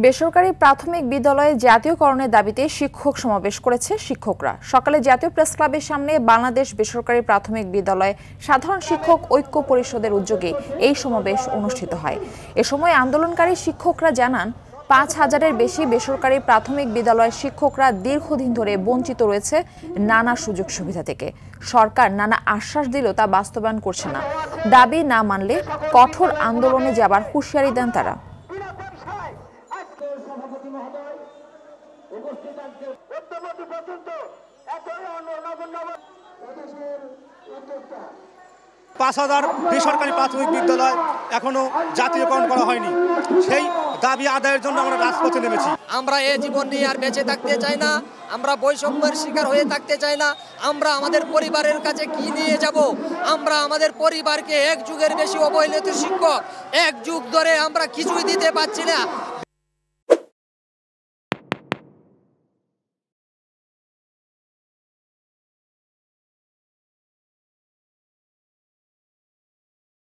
বেসরকারি প্রাথমিক বিদ্যালয়ে জাতীয়করণের দাবিতে শিক্ষক সমাবেশ করেছে শিক্ষকরা। সকালে জাতীয় প্রেসক্লাবের সামনে বাংলাদেশ বেসরকারি প্রাথমিক বিদ্যালয় সাধারণ শিক্ষক ঐক্য পরিষদের উদ্যোগে এই সমাবেশ অনুষ্ঠিত হয়। এ সময় আন্দোলনকারী শিক্ষকরা জানান, ৫,০০০-এর বেশি বেসরকারি প্রাথমিক বিদ্যালয়ের শিক্ষকরা দীর্ঘদিন ধরে বঞ্চিত রয়েছে নানা সুযোগ সুবিধা থেকে। সরকার নানা আশ্বাস দিলেও তা বাস্তবায়ন করছে না। দাবি না মানলে কঠোর আন্দোলনে যাবার হুঁশিয়ারি দেন তারা। পাঁচ হাজার বেসরকারি প্রাথমিক বিদ্যালয় এখনো জাতীয়করণ করা হয়নি। সেই দাবি আদায়ের জন্য আমরা রাজপথে নেমেছি। আমরা এই জীবন নিয়ে আর বেঁচে থাকতে চাই না, আমরা বৈষম্যের শিকার হয়ে থাকতে চাই না। আমরা আমাদের পরিবারের কাছে কি নিয়ে যাব? আমরা আমাদের পরিবারকে এক যুগের বেশি অবহেলিত শিক্ষক, এক যুগ ধরে আমরা কিছুই দিতে পারছি না।